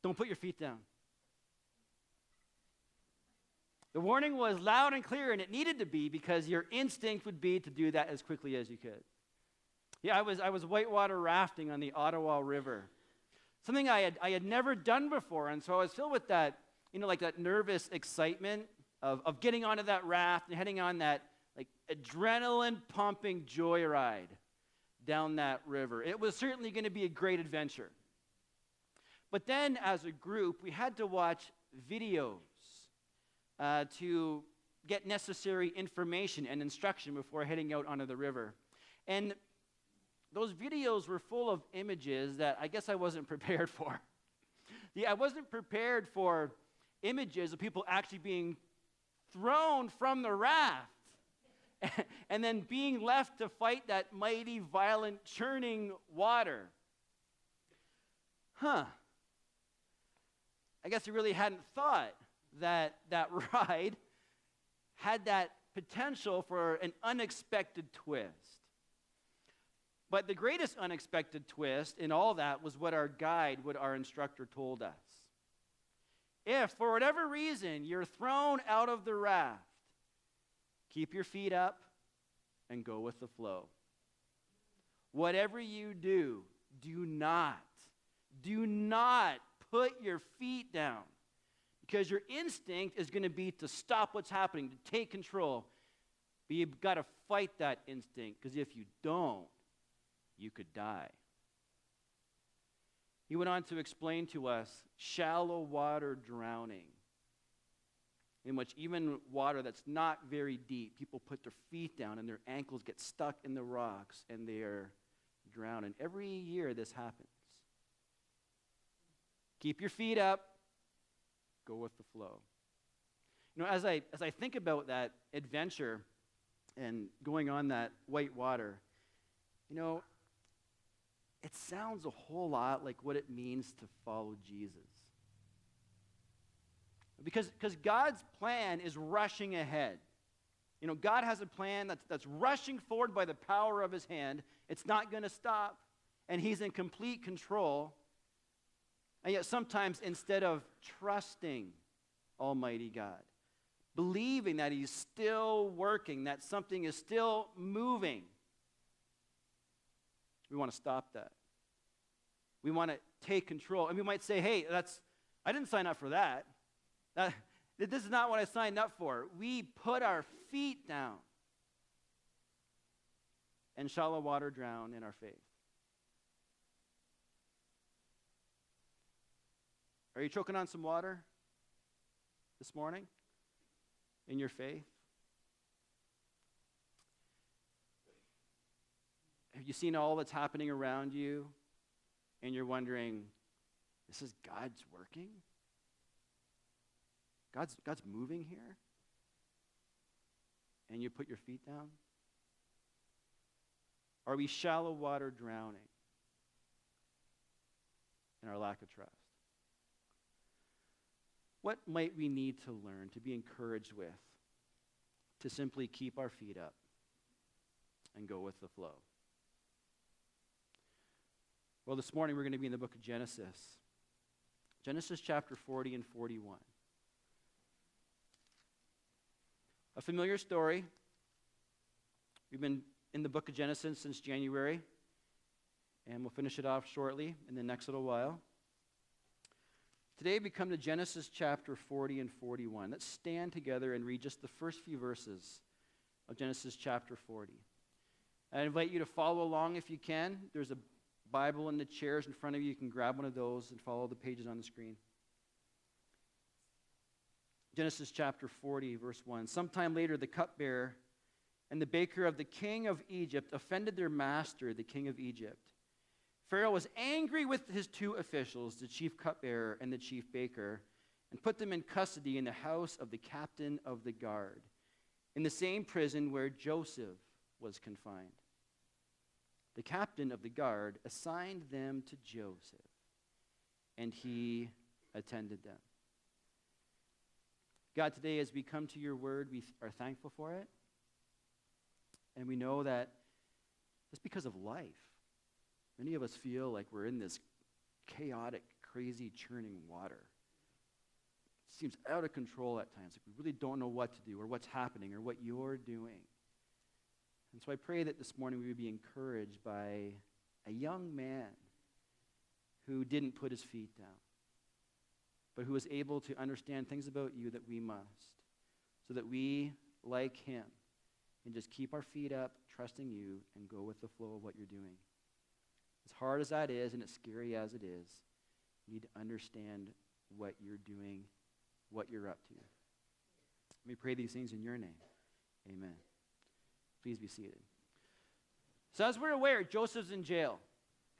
Don't put your feet down. The warning was loud and clear, and it needed to be because your instinct would be to do that as quickly as you could. Yeah, I was whitewater rafting on the Ottawa River. Something I had never done before, and so I was filled with that, like that nervous excitement of getting onto that raft and heading on that like adrenaline-pumping joyride down that river. It was certainly going to be a great adventure. But then, as a group, we had to watch videos to get necessary information and instruction before heading out onto the river. And those videos were full of images that I guess I wasn't prepared for. I wasn't prepared for images of people actually being thrown from the raft and then being left to fight that mighty, violent, churning water. I guess I really hadn't thought that ride had that potential for an unexpected twist. But the greatest unexpected twist in all that was what our guide, what our instructor told us. If, for whatever reason, you're thrown out of the raft, keep your feet up and go with the flow. Whatever you do, do not put your feet down, because your instinct is going to be to stop what's happening, to take control. But you've got to fight that instinct, because if you don't, you could die. He went on to explain to us shallow water drowning, in which even water that's not very deep, people put their feet down and their ankles get stuck in the rocks and they are drowning. Every year this happens. Keep your feet up, go with the flow. As I think about that adventure and going on that white water, it sounds a whole lot like what it means to follow Jesus. Because God's plan is rushing ahead. God has a plan that's rushing forward by the power of his hand. It's not going to stop, and he's in complete control. And yet sometimes, instead of trusting Almighty God, believing that he's still working, that something is still moving, we want to stop that. We want to take control. And we might say, hey, I didn't sign up for that. This is not what I signed up for. We put our feet down and shallow water drown in our faith. Are you choking on some water this morning in your faith? Have you seen all that's happening around you and you're wondering, this is God's working? God's moving here? And you put your feet down? Are we shallow water drowning in our lack of trust? What might we need to learn, to be encouraged with, to simply keep our feet up and go with the flow? Well, this morning we're going to be in the book of Genesis. Genesis chapter 40 and 41. A familiar story. We've been in the book of Genesis since January, and we'll finish it off shortly in the next little while. Today we come to Genesis chapter 40 and 41. Let's stand together and read just the first few verses of Genesis chapter 40. I invite you to follow along if you can. There's a Bible in the chairs in front of you. You can grab one of those and follow the pages on the screen. Genesis chapter 40, verse 1. Sometime later, the cupbearer and the baker of the king of Egypt offended their master, the king of Egypt. Pharaoh was angry with his two officials, the chief cupbearer and the chief baker, and put them in custody in the house of the captain of the guard, in the same prison where Joseph was confined. The captain of the guard assigned them to Joseph, and he attended them. God, today as we come to your word, we are thankful for it. And we know that it's because of life. Many of us feel like we're in this chaotic, crazy churning water. It seems out of control at times. Like we really don't know what to do or what's happening or what you're doing. And so I pray that this morning we would be encouraged by a young man who didn't put his feet down, but who was able to understand things about you that we must, so that we, like him, can just keep our feet up, trusting you, and go with the flow of what you're doing. As hard as that is, and as scary as it is, you need to understand what you're doing, what you're up to. Let me pray these things in your name. Amen. Please be seated. So as we're aware, Joseph's in jail.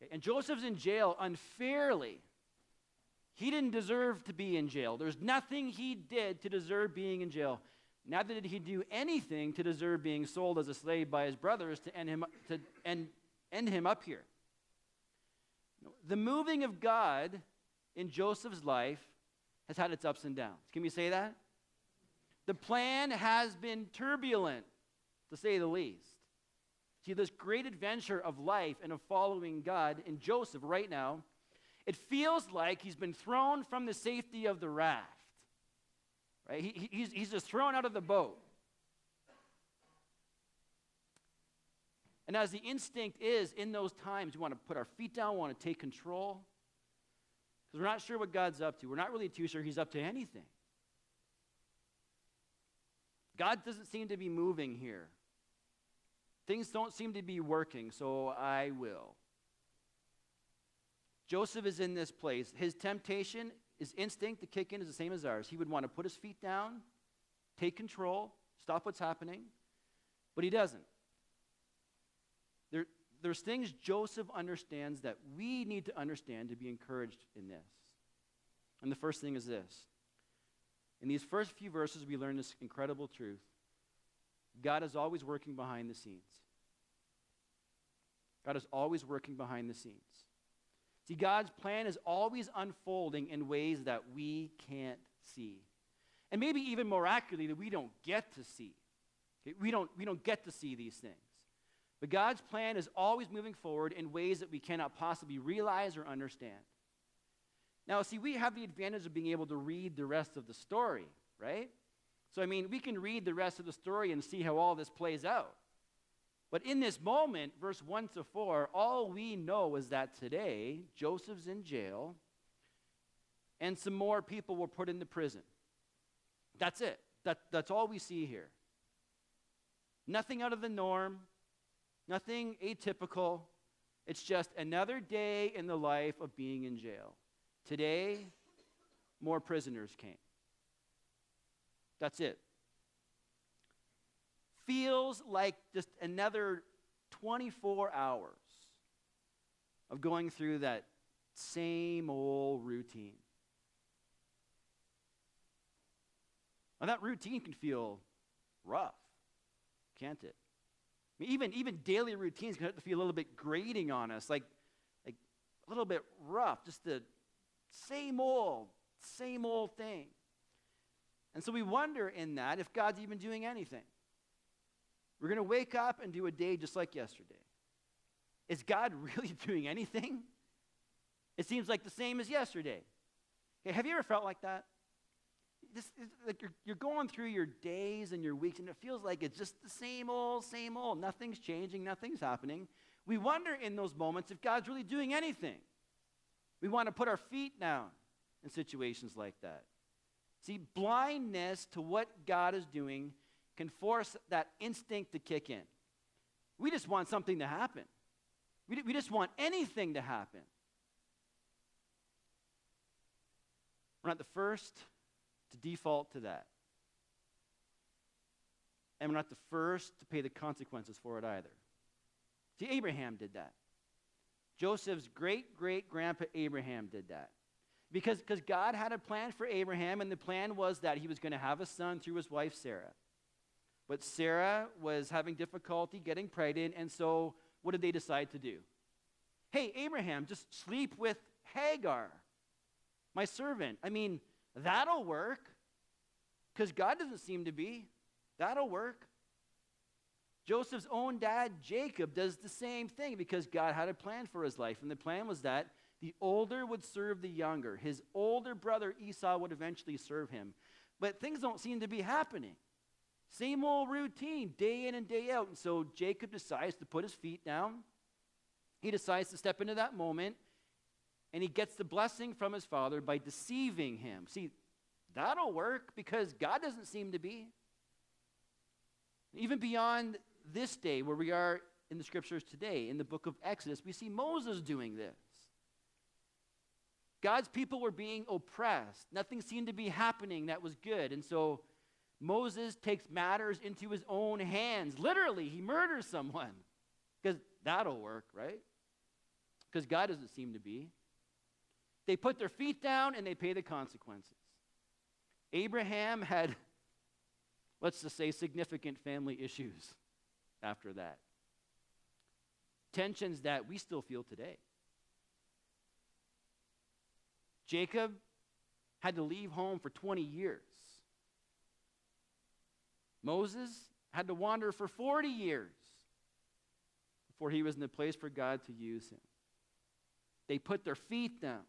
Okay? And Joseph's in jail unfairly. He didn't deserve to be in jail. There's nothing he did to deserve being in jail. Neither did he do anything to deserve being sold as a slave by his brothers to end him up here. The moving of God in Joseph's life has had its ups and downs. Can we say that? The plan has been turbulent, to say the least. See, this great adventure of life and of following God in Joseph right now, it feels like he's been thrown from the safety of the raft. Right? He's just thrown out of the boat. And as the instinct is in those times, we want to put our feet down, we want to take control. Because we're not sure what God's up to. We're not really too sure he's up to anything. God doesn't seem to be moving here. Things don't seem to be working, so I will. Joseph is in this place. His temptation, his instinct to kick in is the same as ours. He would want to put his feet down, take control, stop what's happening, but he doesn't. There's things Joseph understands that we need to understand to be encouraged in this. And the first thing is this. In these first few verses, we learn this incredible truth. God is always working behind the scenes. God is always working behind the scenes. See, God's plan is always unfolding in ways that we can't see. And maybe even miraculously that we don't get to see. Okay? We don't get to see these things. But God's plan is always moving forward in ways that we cannot possibly realize or understand. Now, see, we have the advantage of being able to read the rest of the story, right? So, we can read the rest of the story and see how all this plays out. But in this moment, verse 1 to 4, all we know is that today, Joseph's in jail, and some more people were put into prison. That's it. That's all we see here. Nothing out of the norm. Nothing atypical. It's just another day in the life of being in jail. Today, more prisoners came. That's it. Feels like just another 24 hours of going through that same old routine. Now that routine can feel rough, can't it? Even daily routines can have to feel a little bit grating on us, like a little bit rough, just the same old thing. And so we wonder in that if God's even doing anything. We're going to wake up and do a day just like yesterday. Is God really doing anything? It seems like the same as yesterday. Okay, have you ever felt like that? Like you're going through your days and your weeks, and it feels like it's just the same old. Nothing's changing, nothing's happening. We wonder in those moments if God's really doing anything. We want to put our feet down in situations like that. See, blindness to what God is doing can force that instinct to kick in. We just want something to happen. We just want anything to happen. We're not the first to default to that. And we're not the first to pay the consequences for it either. See, Abraham did that. Joseph's great-great-grandpa Abraham did that. Because God had a plan for Abraham, and the plan was that he was going to have a son through his wife Sarah. But Sarah was having difficulty getting pregnant, and so what did they decide to do? Hey, Abraham, just sleep with Hagar, my servant. That'll work, because God doesn't seem to be. That'll work. Joseph's own dad, Jacob, does the same thing because God had a plan for his life, and the plan was that The older would serve the younger. His older brother Esau would eventually serve him. But things don't seem to be happening. Same old routine, day in and day out. And so Jacob decides to put his feet down. He decides to step into that moment, and he gets the blessing from his father by deceiving him. See, that'll work because God doesn't seem to be. Even beyond this day, where we are in the scriptures today, in the book of Exodus, we see Moses doing this. God's people were being oppressed. Nothing seemed to be happening that was good. And so Moses takes matters into his own hands. Literally, he murders someone. Because that'll work, right? Because God doesn't seem to be. They put their feet down and they pay the consequences. Abraham had, let's just say, significant family issues after that. Tensions that we still feel today. Jacob had to leave home for 20 years. Moses had to wander for 40 years before he was in the place for God to use him. They put their feet down,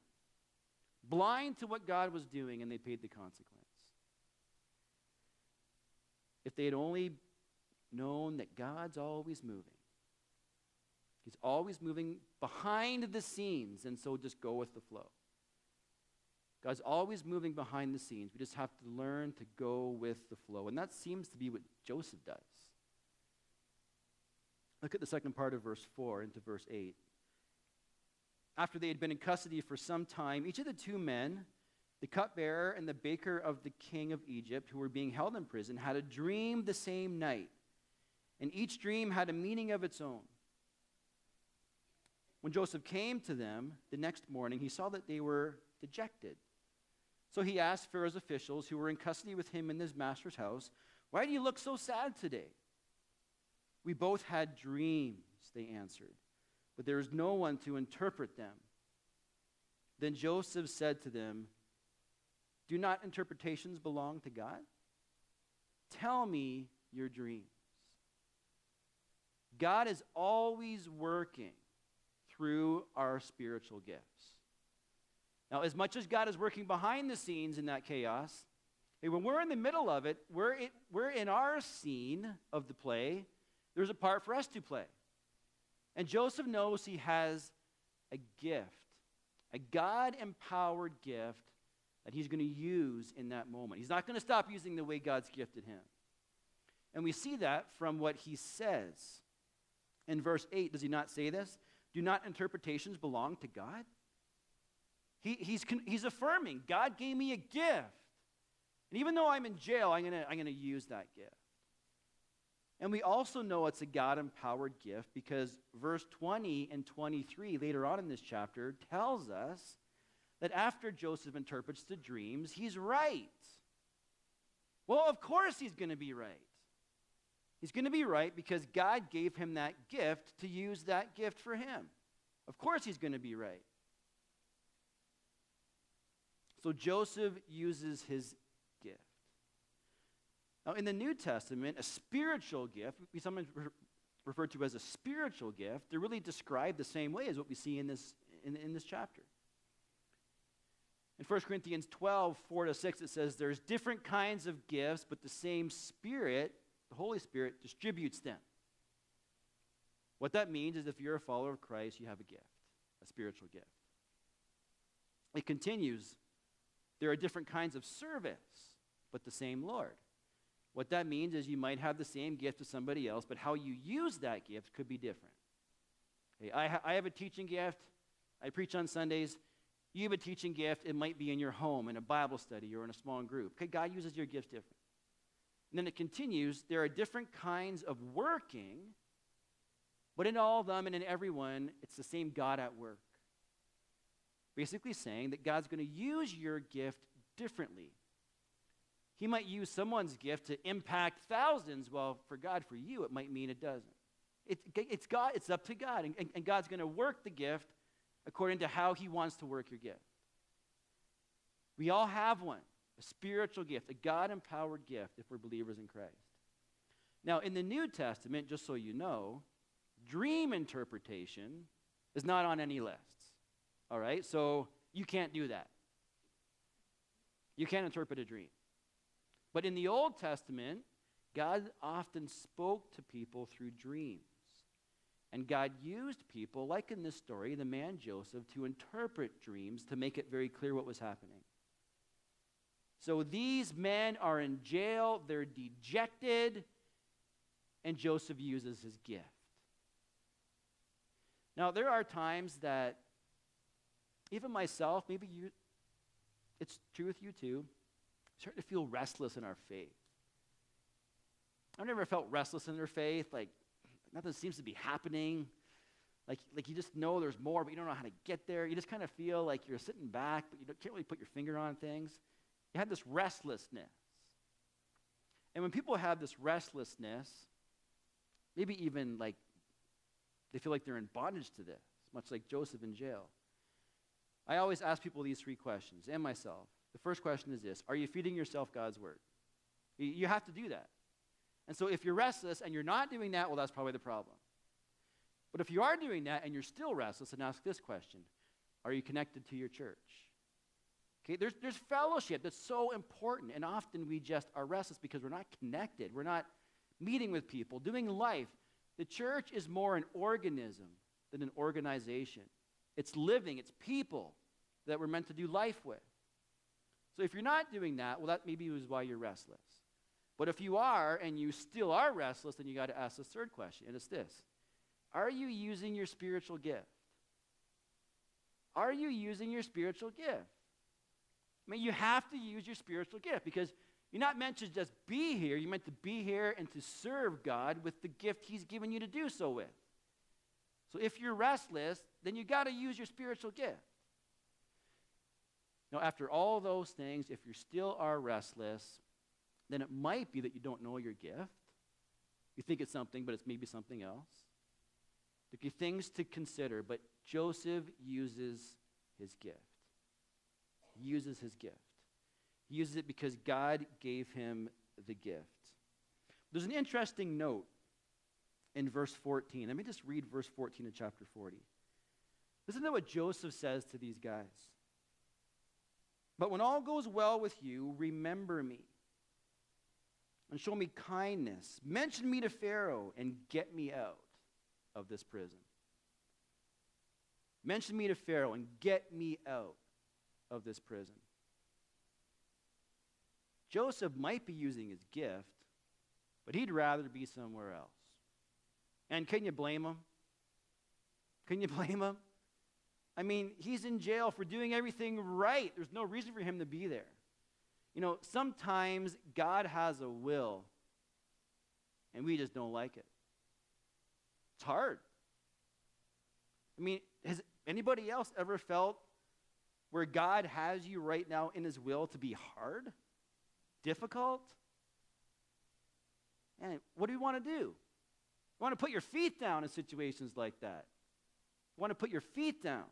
blind to what God was doing, and they paid the consequence. If they had only known that God's always moving. He's always moving behind the scenes, and so just go with the flow. God's always moving behind the scenes. We just have to learn to go with the flow. And that seems to be what Joseph does. Look at the second part of verse 4 into verse 8. After they had been in custody for some time, each of the two men, the cupbearer and the baker of the king of Egypt, who were being held in prison, had a dream the same night. And each dream had a meaning of its own. When Joseph came to them the next morning, he saw that they were dejected. So he asked Pharaoh's officials who were in custody with him in his master's house, "Why do you look so sad today?" "We both had dreams," they answered, "but there is no one to interpret them." Then Joseph said to them, "Do not interpretations belong to God? Tell me your dreams." God is always working through our spiritual gifts. Now, as much as God is working behind the scenes in that chaos, when we're in the middle of it, we're in our scene of the play. There's a part for us to play. And Joseph knows he has a gift, a God-empowered gift that he's going to use in that moment. He's not going to stop using the way God's gifted him. And we see that from what he says. In verse 8, does he not say this? Do not interpretations belong to God? He's affirming, God gave me a gift. And even though I'm in jail, I'm gonna use that gift. And we also know it's a God-empowered gift because verse 20 and 23 later on in this chapter tells us that after Joseph interprets the dreams, he's right. Well, of course he's going to be right. He's going to be right because God gave him that gift to use that gift for him. Of course he's going to be right. So Joseph uses his gift. Now, in the New Testament, a spiritual gift, we sometimes refer to as a spiritual gift, they're really described the same way as what we see in this chapter. In 1 Corinthians 12, 4-6, it says, there's different kinds of gifts, but the same Spirit, the Holy Spirit, distributes them. What that means is if you're a follower of Christ, you have a gift, a spiritual gift. It continues, there are different kinds of service, but the same Lord. What that means is you might have the same gift as somebody else, but how you use that gift could be different. Okay, I have a teaching gift. I preach on Sundays. You have a teaching gift. It might be in your home, in a Bible study, or in a small group. Okay, God uses your gifts different. And then it continues, there are different kinds of working, but in all of them and in everyone, it's the same God at work. Basically saying that God's going to use your gift differently. He might use someone's gift to impact thousands, while for God, for you, it might mean it doesn't. It's God. It's up to God, and God's going to work the gift according to how he wants to work your gift. We all have one, a spiritual gift, a God-empowered gift if we're believers in Christ. Now, in the New Testament, just so you know, dream interpretation is not on any lists. All right? So you can't do that. You can't interpret a dream. But in the Old Testament, God often spoke to people through dreams. And God used people, like in this story, the man Joseph, to interpret dreams to make it very clear what was happening. So these men are in jail, they're dejected, and Joseph uses his gift. Now, there are times that even myself, maybe you, it's true with you too, start to feel restless in our faith. I've never felt restless in their faith, like nothing seems to be happening. Like you just know there's more, but you don't know how to get there. You just kind of feel like you're sitting back, but you can't really put your finger on things. You have this restlessness. And when people have this restlessness, maybe even like they feel like they're in bondage to this, much like Joseph in jail. I always ask people these three questions, and myself. The first question is this: are you feeding yourself God's word? You have to do that. And so if you're restless and you're not doing that, well, that's probably the problem. But if you are doing that and you're still restless, then ask this question: are you connected to your church? Okay, there's fellowship that's so important, and often we just are restless because we're not connected. We're not meeting with people, doing life. The church is more an organism than an organization. It's living, it's people that we're meant to do life with. So if you're not doing that, well, that maybe is why you're restless. But if you are, and you still are restless, then you got to ask the third question, and it's this: are you using your spiritual gift? Are you using your spiritual gift? I mean, you have to use your spiritual gift because you're not meant to just be here. You're meant to be here and to serve God with the gift he's given you to do so with. So if you're restless, then you got to use your spiritual gift. Now, after all those things, if you still are restless, then it might be that you don't know your gift. You think it's something, but it's maybe something else. There could be things to consider, but Joseph uses his gift. He uses his gift. He uses it because God gave him the gift. There's an interesting note in verse 14. Let me just read verse 14 of chapter 40. Listen to what Joseph says to these guys. But when all goes well with you, remember me and show me kindness. Mention me to Pharaoh and get me out of this prison. Mention me to Pharaoh and get me out of this prison. Joseph might be using his gift, but he'd rather be somewhere else. And can you blame him? Can you blame him? I mean, he's in jail for doing everything right. There's no reason for him to be there. You know, sometimes God has a will, and we just don't like it. It's hard. I mean, has anybody else ever felt where God has you right now in his will to be hard, difficult? And what do you want to do? You want to put your feet down in situations like that. You want to put your feet down.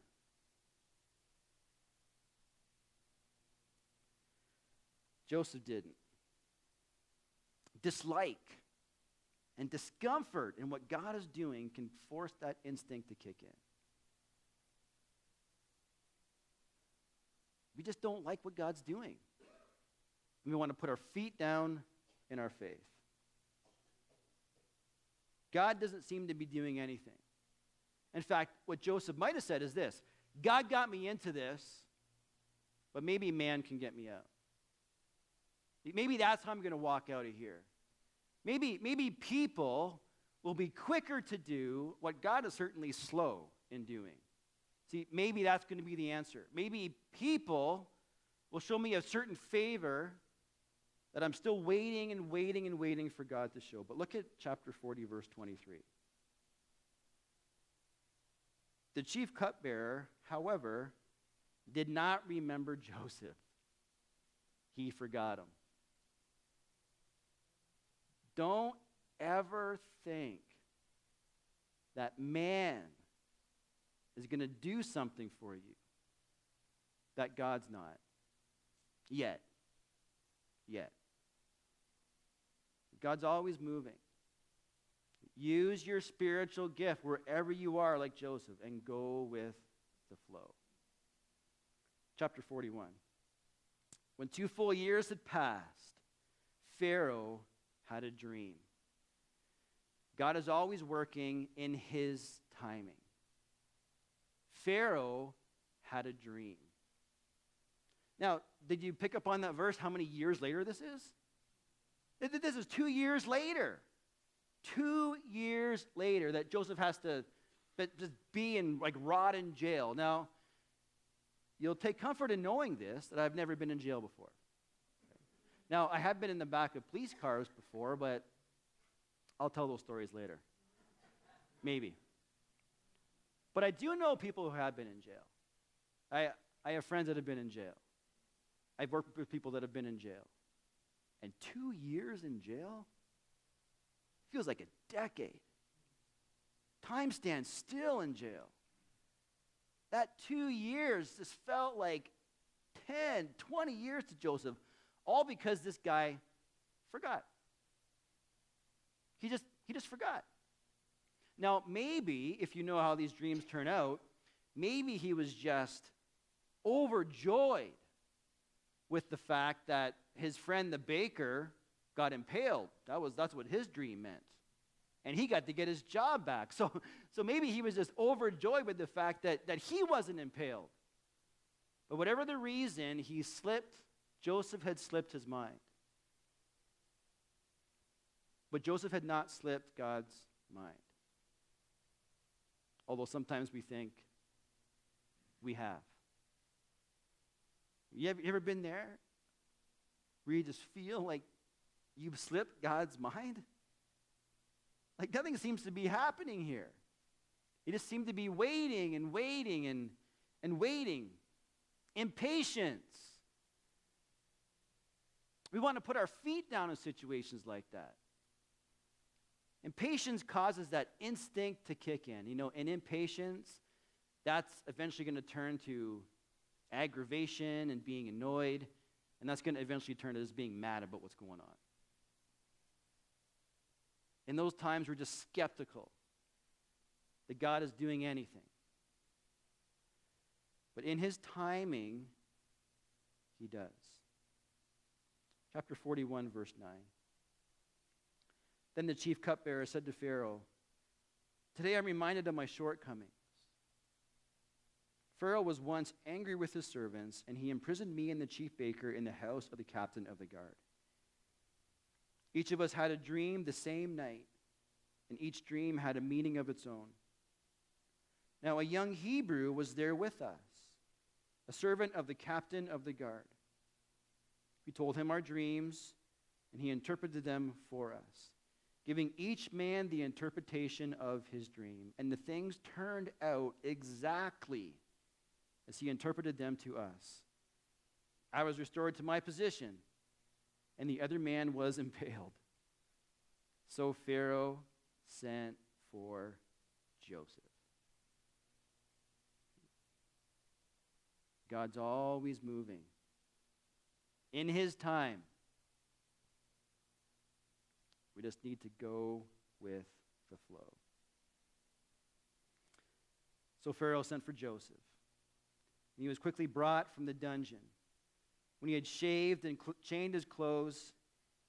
Joseph didn't. Dislike and discomfort in what God is doing can force that instinct to kick in. We just don't like what God's doing. We want to put our feet down in our faith. God doesn't seem to be doing anything. In fact, what Joseph might have said is this: God got me into this, but maybe man can get me out. Maybe that's how I'm going to walk out of here. Maybe people will be quicker to do what God is certainly slow in doing. See, maybe that's going to be the answer. Maybe people will show me a certain favor that I'm still waiting and waiting and waiting for God to show. But look at chapter 40, verse 23. The chief cupbearer, however, did not remember Joseph. He forgot him. Don't ever think that man is going to do something for you that God's not. Yet. God's always moving. Use your spiritual gift wherever you are, like Joseph, and go with the flow. Chapter 41. When 2 full years had passed, Pharaoh had a dream. God is always working in his timing. Pharaoh had a dream. Now, did you pick up on that verse, how many years later this is? This is 2 years later. 2 years later that Joseph has to just be in, rot in jail. Now, you'll take comfort in knowing this, that I've never been in jail before. Now, I have been in the back of police cars before, but I'll tell those stories later. Maybe. But I do know people who have been in jail. I have friends that have been in jail. I've worked with people that have been in jail. And 2 years in jail feels like a decade. Time stands still in jail. That 2 years just felt like 10, 20 years to Joseph, all because this guy forgot. He just forgot. Now, maybe, if you know how these dreams turn out, maybe he was just overjoyed with the fact that his friend the baker got impaled. That's what his dream meant. And he got to get his job back. So maybe he was just overjoyed with the fact that he wasn't impaled. But whatever the reason, Joseph had slipped his mind. But Joseph had not slipped God's mind. Although sometimes we think we have. You ever been there where you just feel like you've slipped God's mind? Like nothing seems to be happening here. You just seem to be waiting and waiting and waiting. Impatience. We want to put our feet down in situations like that. Impatience causes that instinct to kick in. And impatience, that's eventually going to turn to aggravation and being annoyed, and that's going to eventually turn to just being mad about what's going on. In those times, we're just skeptical that God is doing anything. But in his timing, he does. Chapter 41, verse 9. Then the chief cupbearer said to Pharaoh, "Today I'm reminded of my shortcomings. Pharaoh was once angry with his servants, and he imprisoned me and the chief baker in the house of the captain of the guard. Each of us had a dream the same night, and each dream had a meaning of its own. Now a young Hebrew was there with us, a servant of the captain of the guard. We told him our dreams, and he interpreted them for us, giving each man the interpretation of his dream. And the things turned out exactly as he interpreted them to us. I was restored to my position, and the other man was impaled. So Pharaoh sent for Joseph." God's always moving. In his time. We just need to go with the flow. So Pharaoh sent for Joseph. And he was quickly brought from the dungeon. When he had shaved and changed his clothes,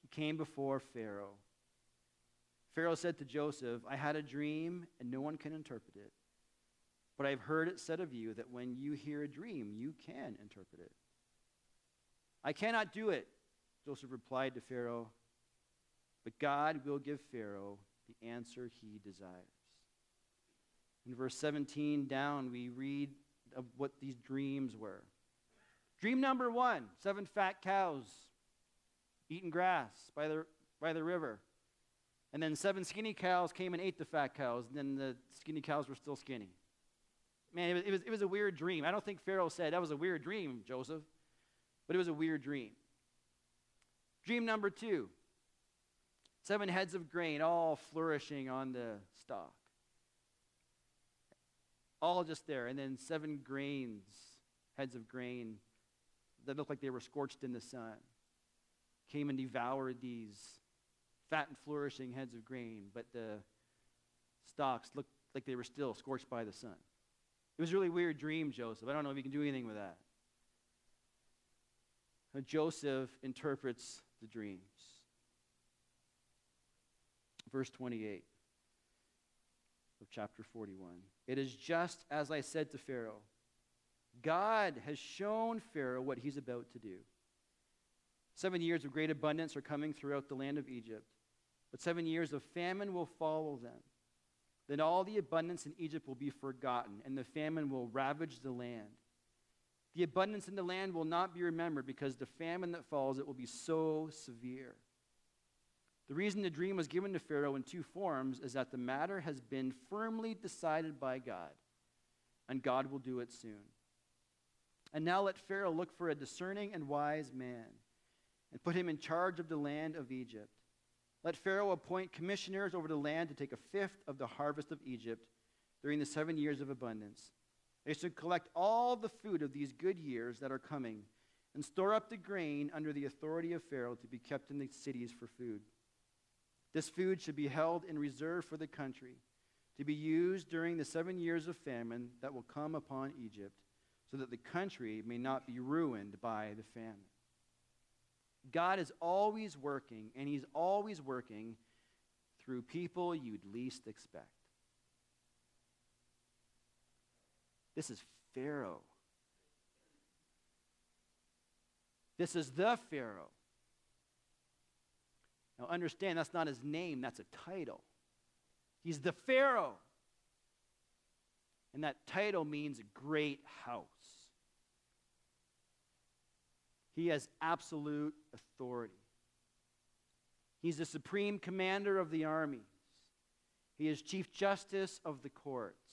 he came before Pharaoh. Pharaoh said to Joseph, "I had a dream, and no one can interpret it. But I've heard it said of you that when you hear a dream, you can interpret it." "I cannot do it," Joseph replied to Pharaoh. "But God will give Pharaoh the answer he desires." In verse 17 down, we read of what these dreams were. Dream number 1, 7 fat cows eating grass by the river. And then 7 skinny cows came and ate the fat cows, and then the skinny cows were still skinny. Man, it was a weird dream. I don't think Pharaoh said, "That was a weird dream, Joseph." But it was a weird dream. Dream number 2, 7 heads of grain all flourishing on the stalk. All just there. And then 7 heads of grain that looked like they were scorched in the sun, came and devoured these fat and flourishing heads of grain, but the stalks looked like they were still scorched by the sun. It was a really weird dream, Joseph. I don't know if you can do anything with that. Joseph interprets the dreams. Verse 28 of chapter 41. It is just as I said to Pharaoh. God has shown Pharaoh what he's about to do. 7 years of great abundance are coming throughout the land of Egypt, but 7 years of famine will follow them. Then all the abundance in Egypt will be forgotten, and the famine will ravage the land. The abundance in the land will not be remembered, because the famine that follows it will be so severe. The reason the dream was given to Pharaoh in two forms is that the matter has been firmly decided by God, and God will do it soon. And now let Pharaoh look for a discerning and wise man, and put him in charge of the land of Egypt. Let Pharaoh appoint commissioners over the land to take a fifth of the harvest of Egypt during the 7 years of abundance. They should collect all the food of these good years that are coming, and store up the grain under the authority of Pharaoh to be kept in the cities for food. This food should be held in reserve for the country, to be used during the 7 years of famine that will come upon Egypt, so that the country may not be ruined by the famine. God is always working, and he's always working through people you'd least expect. This is Pharaoh. This is the Pharaoh. Now understand, that's not his name, that's a title. He's the Pharaoh. And that title means great house. He has absolute authority. He's the supreme commander of the armies. He is chief justice of the courts.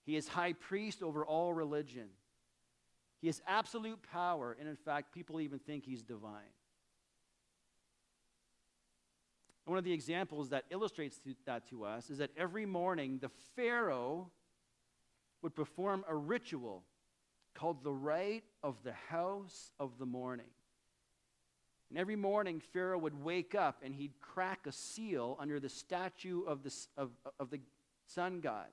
He is high priest over all religion. He has absolute power, and in fact, people even think he's divine. One of the examples that illustrates that to us is that every morning the Pharaoh would perform a ritual called the Rite of the House of the Morning. And every morning Pharaoh would wake up and he'd crack a seal under the statue of the sun god,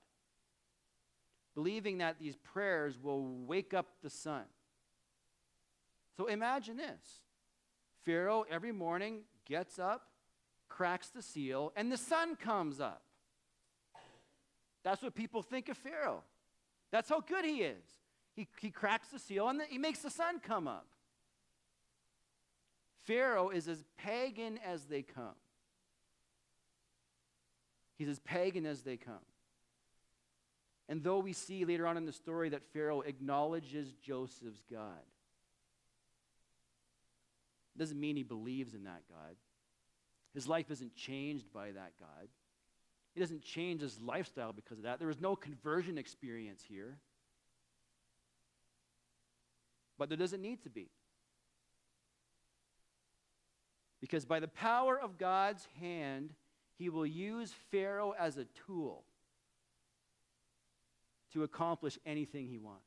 believing that these prayers will wake up the sun. So imagine this. Pharaoh every morning gets up, cracks the seal, and the sun comes up. That's what people think of Pharaoh. That's how good he is. He cracks the seal and he makes the sun come up. Pharaoh is as pagan as they come. He's as pagan as they come. And though we see later on in the story that Pharaoh acknowledges Joseph's God, doesn't mean he believes in that God. His life isn't changed by that God. He doesn't change his lifestyle because of that. There is no conversion experience here. But there doesn't need to be. Because by the power of God's hand, he will use Pharaoh as a tool to accomplish anything he wants.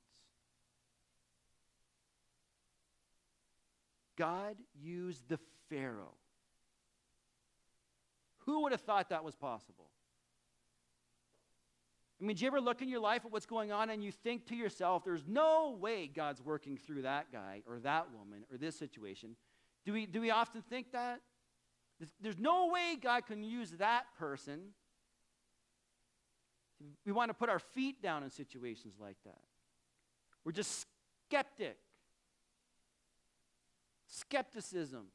God used the Pharaoh. Who would have thought that was possible? I mean, do you ever look in your life at what's going on and you think to yourself, there's no way God's working through that guy or that woman or this situation? Do we often think that? There's no way God can use that person. We want to put our feet down in situations like that. We're just skeptic. Skepticism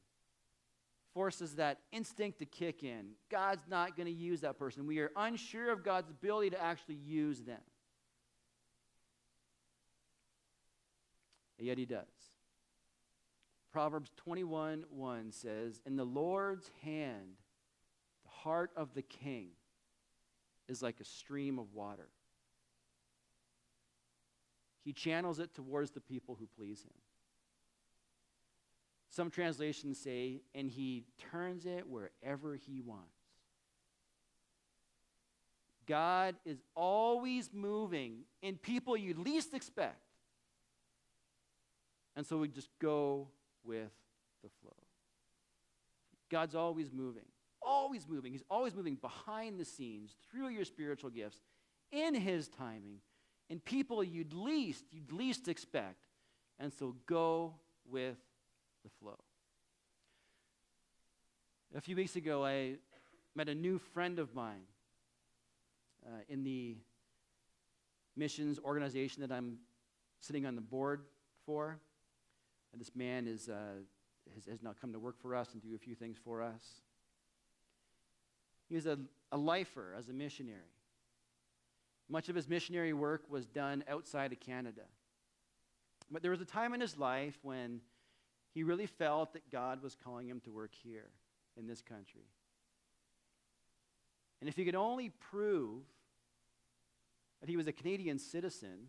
forces that instinct to kick in. God's not going to use that person. We are unsure of God's ability to actually use them. And yet he does. Proverbs 21:1 says, "In the Lord's hand, the heart of the king is like a stream of water. He channels it towards the people who please him." Some translations say, and he turns it wherever he wants. God is always moving in people you least expect. And so we just go with the flow. God's always moving. Always moving. He's always moving behind the scenes through your spiritual gifts in his timing in people you'd least expect. And so go with the flow. A few weeks ago, I met a new friend of mine in the missions organization that I'm sitting on the board for. And this man has now come to work for us and do a few things for us. He was a lifer as a missionary. Much of his missionary work was done outside of Canada. But there was a time in his life when he really felt that God was calling him to work here in this country. And if he could only prove that he was a Canadian citizen,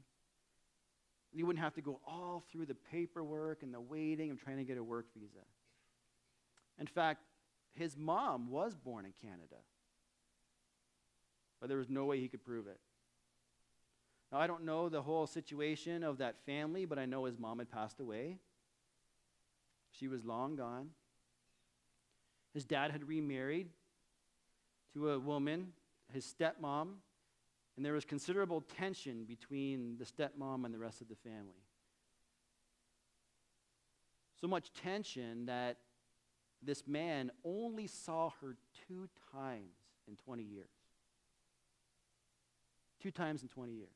he wouldn't have to go all through the paperwork and the waiting of trying to get a work visa. In fact, his mom was born in Canada, but there was no way he could prove it. Now, I don't know the whole situation of that family, but I know his mom had passed away. She was long gone. His dad had remarried to a woman, his stepmom, and there was considerable tension between the stepmom and the rest of the family. So much tension that this man only saw her 2 times in 20 years. 2 times in 20 years.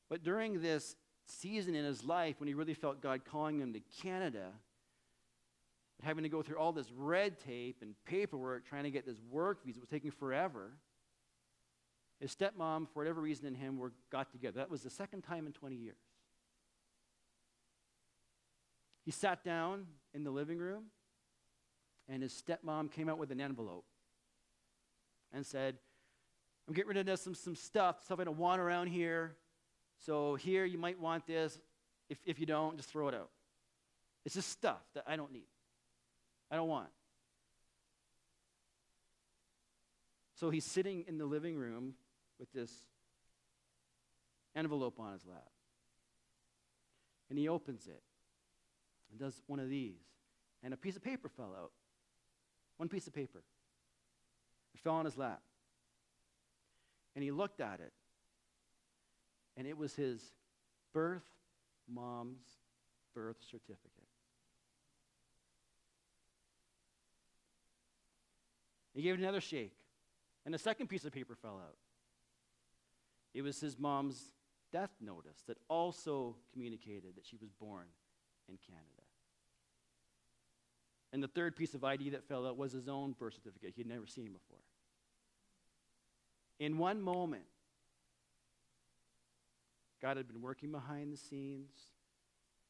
But during this season in his life when he really felt God calling him to Canada, having to go through all this red tape and paperwork trying to get this work visa, it was taking forever. His stepmom, for whatever reason, and him got together. That was the second time in 20 years. He sat down in the living room, and his stepmom came out with an envelope and said, I'm getting rid of some stuff I don't want around here. So here, you might want this. If you don't, just throw it out. It's just stuff that I don't need. I don't want. So he's sitting in the living room with this envelope on his lap. And he opens it and does one of these. And a piece of paper fell out. One piece of paper. It fell on his lap. And he looked at it. And it was his mom's birth certificate. He gave it another shake. And a second piece of paper fell out. It was his mom's death notice that also communicated that she was born in Canada. And the third piece of ID that fell out was his own birth certificate. He had never seen before. In one moment, God had been working behind the scenes.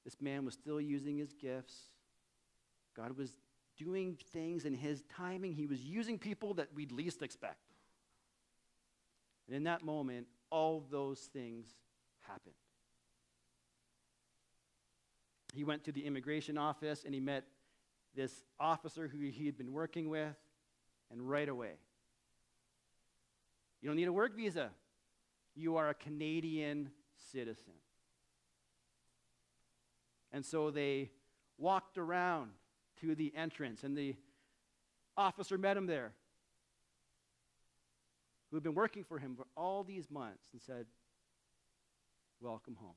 This man was still using his gifts. God was doing things in his timing. He was using people that we'd least expect. And in that moment, all those things happened. He went to the immigration office and he met this officer who he had been working with, and right away, you don't need a work visa. You are a Canadian citizen. And so they walked around to the entrance, and the officer met him there, who had been working for him for all these months, and said, welcome home.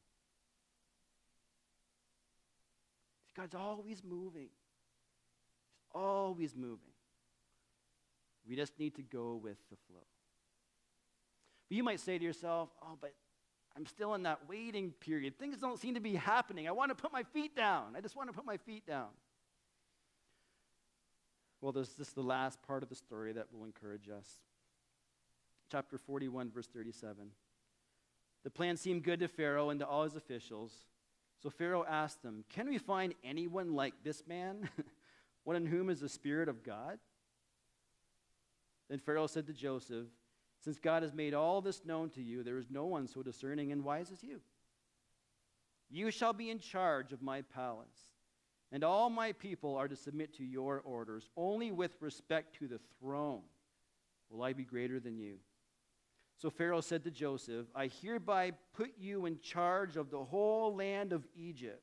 God's always moving. He's always moving. We just need to go with the flow. But you might say to yourself, oh, but I'm still in that waiting period. Things don't seem to be happening. I want to put my feet down. I just want to put my feet down. Well, there's this the last part of the story that will encourage us. Chapter 41, verse 37. The plan seemed good to Pharaoh and to all his officials. So Pharaoh asked them, can we find anyone like this man, one in whom is the Spirit of God? Then Pharaoh said to Joseph, since God has made all this known to you, there is no one so discerning and wise as you. You shall be in charge of my palace, and all my people are to submit to your orders. Only with respect to the throne will I be greater than you. So Pharaoh said to Joseph, I hereby put you in charge of the whole land of Egypt.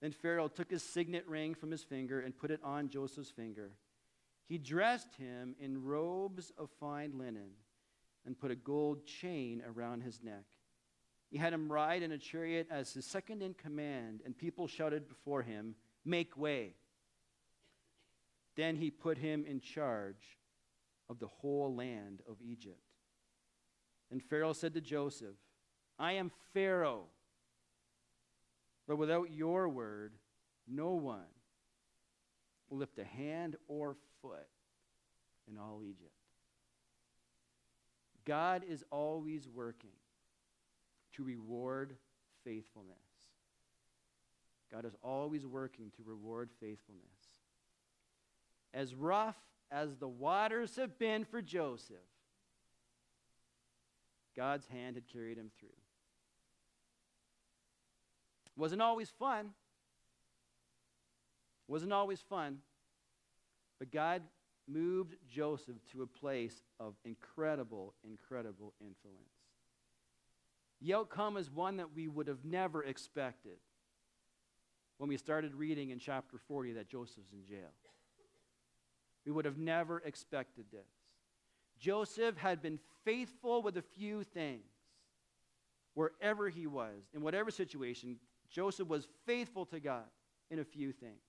Then Pharaoh took his signet ring from his finger and put it on Joseph's finger. He dressed him in robes of fine linen and put a gold chain around his neck. He had him ride in a chariot as his second in command, and people shouted before him, "Make way." Then he put him in charge of the whole land of Egypt. And Pharaoh said to Joseph, "I am Pharaoh, but without your word, no one will lift a hand or foot in all Egypt." God is always working to reward faithfulness. God is always working to reward faithfulness. As rough as the waters have been for Joseph, God's hand had carried him through. Wasn't always fun. Wasn't always fun. But God moved Joseph to a place of incredible, incredible influence. The outcome is one that we would have never expected when we started reading in chapter 40 that Joseph's in jail. We would have never expected this. Joseph had been faithful with a few things. Wherever he was, in whatever situation, Joseph was faithful to God in a few things.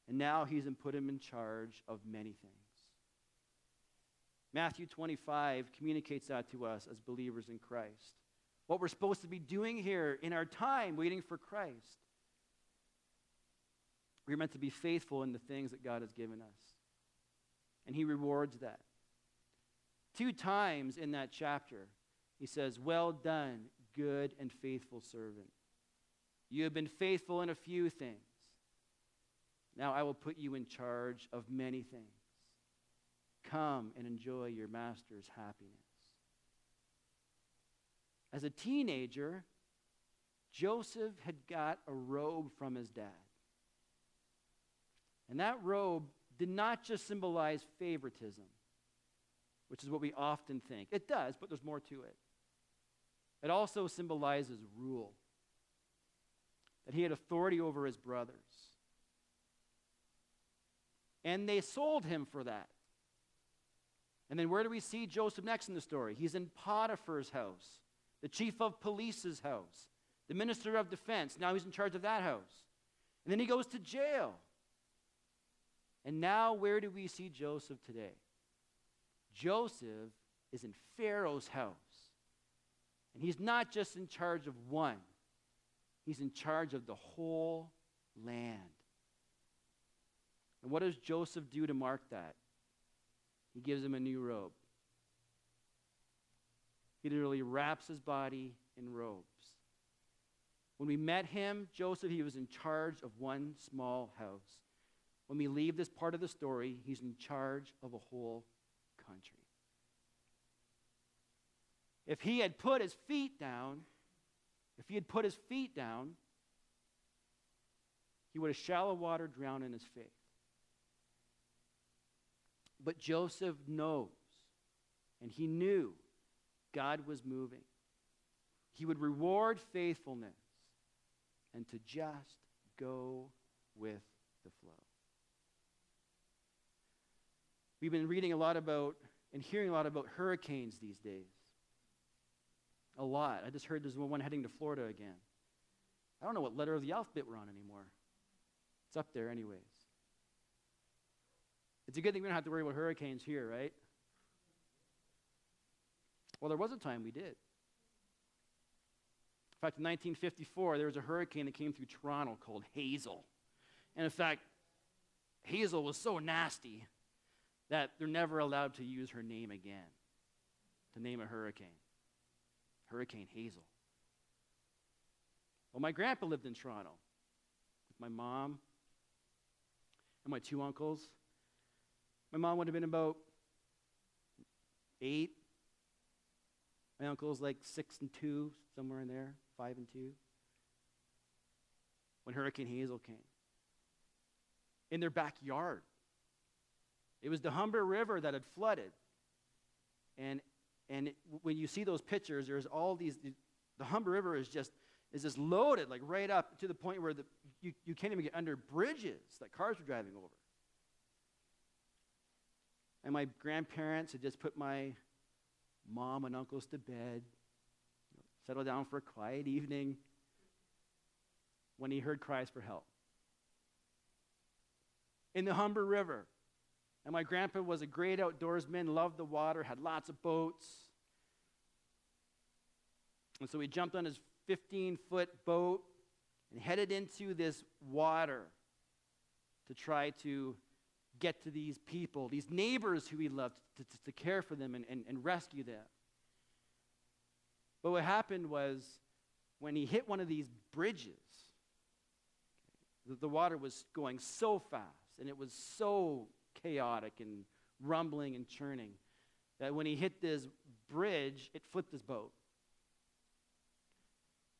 And now he's put him in charge of many things. Matthew 25 communicates that to us as believers in Christ. What we're supposed to be doing here in our time waiting for Christ. We're meant to be faithful in the things that God has given us. And he rewards that. 2 times in that chapter, he says, "Well done, good and faithful servant. You have been faithful in a few things. Now I will put you in charge of many things. Come and enjoy your master's happiness." As a teenager, Joseph had got a robe from his dad. And that robe did not just symbolize favoritism, which is what we often think. It does, but there's more to it. It also symbolizes rule, that he had authority over his brothers. And they sold him for that. And then where do we see Joseph next in the story? He's in Potiphar's house, the chief of police's house, the minister of defense. Now he's in charge of that house. And then he goes to jail. And now where do we see Joseph today? Joseph is in Pharaoh's house. And he's not just in charge of one. He's in charge of the whole land. And what does Joseph do to mark that? He gives him a new robe. He literally wraps his body in robes. When we met him, Joseph, he was in charge of one small house. When we leave this part of the story, he's in charge of a whole country. If he had put his feet down, he would have shallow water drowned in his faith. But Joseph knows, and he knew God was moving. He would reward faithfulness and to just go with the flow. We've been reading a lot about and hearing a lot about hurricanes these days. A lot. I just heard there's one heading to Florida again. I don't know what letter of the alphabet we're on anymore. It's up there anyways. It's a good thing we don't have to worry about hurricanes here, right? Well, there was a time we did. In fact, in 1954, there was a hurricane that came through Toronto called Hazel. And in fact, Hazel was so nasty that they're never allowed to use her name again to name a hurricane. Hurricane Hazel. Well, my grandpa lived in Toronto with my mom and my 2 uncles. My mom would have been about 8. My uncle's like 6 and 2, somewhere in there, 5 and 2. When Hurricane Hazel came. In their backyard. It was the Humber River that had flooded. And when you see those pictures, there's all these, the Humber River is just loaded, like right up to the point where you can't even get under bridges that cars were driving over. And my grandparents had just put my mom and uncles to bed, settle down for a quiet evening, when he heard cries for help. In the Humber River. And my grandpa was a great outdoorsman, loved the water, had lots of boats. And so he jumped on his 15-foot boat and headed into this water to try to get to these people, these neighbors who he loved, to care for them and rescue them. But what happened was, when he hit one of these bridges, the water was going so fast, and it was so chaotic and rumbling and churning, that when he hit this bridge, it flipped his boat.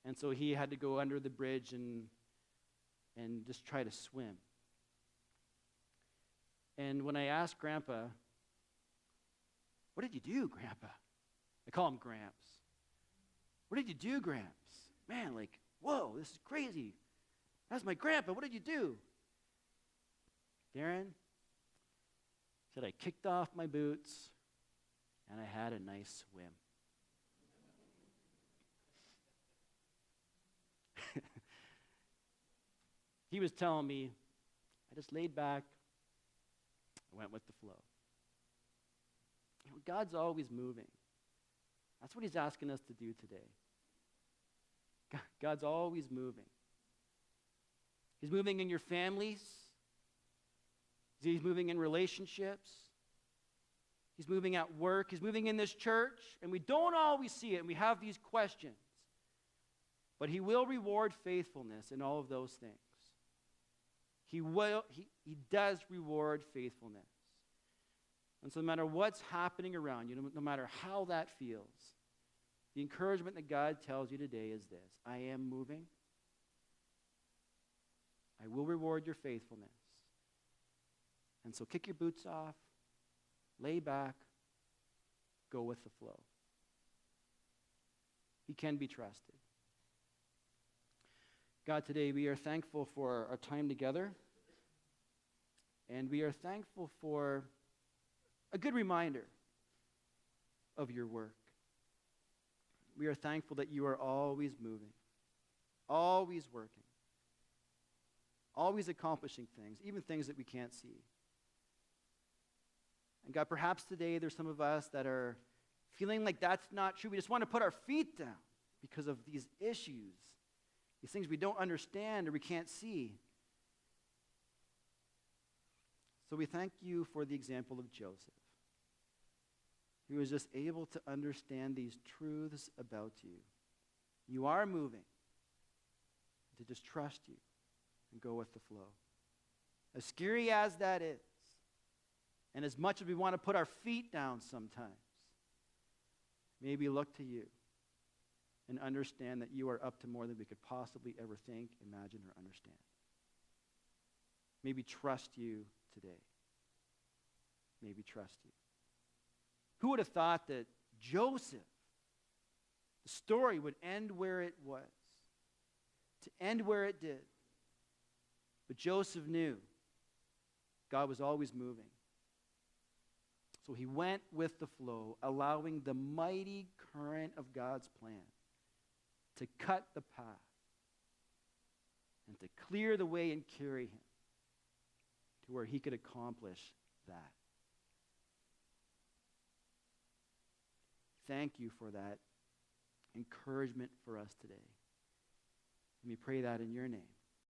And so he had to go under the bridge and just try to swim. And when I asked Grandpa, "What did you do, Grandpa?" I call him Gramps. "What did you do, Gramps? Man, like, whoa, this is crazy. That's my grandpa. What did you do?" Darren said, "I kicked off my boots and I had a nice swim." He was telling me, I just laid back, I went with the flow. You know, God's always moving. That's what he's asking us to do today. God's always moving. He's moving in your families. He's moving in relationships. He's moving at work. He's moving in this church. And we don't always see it, and we have these questions. But he will reward faithfulness in all of those things. He does reward faithfulness. And so no matter what's happening around you, no matter how that feels, the encouragement that God tells you today is this: I am moving. I will reward your faithfulness. And so kick your boots off, lay back, go with the flow. He can be trusted. God, today we are thankful for our time together, and we are thankful for a good reminder of your work. We are thankful that you are always moving, always working, always accomplishing things, even things that we can't see. And God, perhaps today there's some of us that are feeling like that's not true. We just want to put our feet down because of these issues, these things we don't understand or we can't see. So we thank you for the example of Joseph, who was just able to understand these truths about you. You are moving, to just trust you and go with the flow. As scary as that is, and as much as we want to put our feet down sometimes, maybe look to you and understand that you are up to more than we could possibly ever think, imagine, or understand. Maybe trust you today. Maybe trust you. Who would have thought that Joseph, the story would end where it was, to end where it did? But Joseph knew God was always moving. So he went with the flow, allowing the mighty current of God's plan to cut the path and to clear the way and carry him to where he could accomplish that. Thank you for that encouragement for us today. Let me pray that in your name.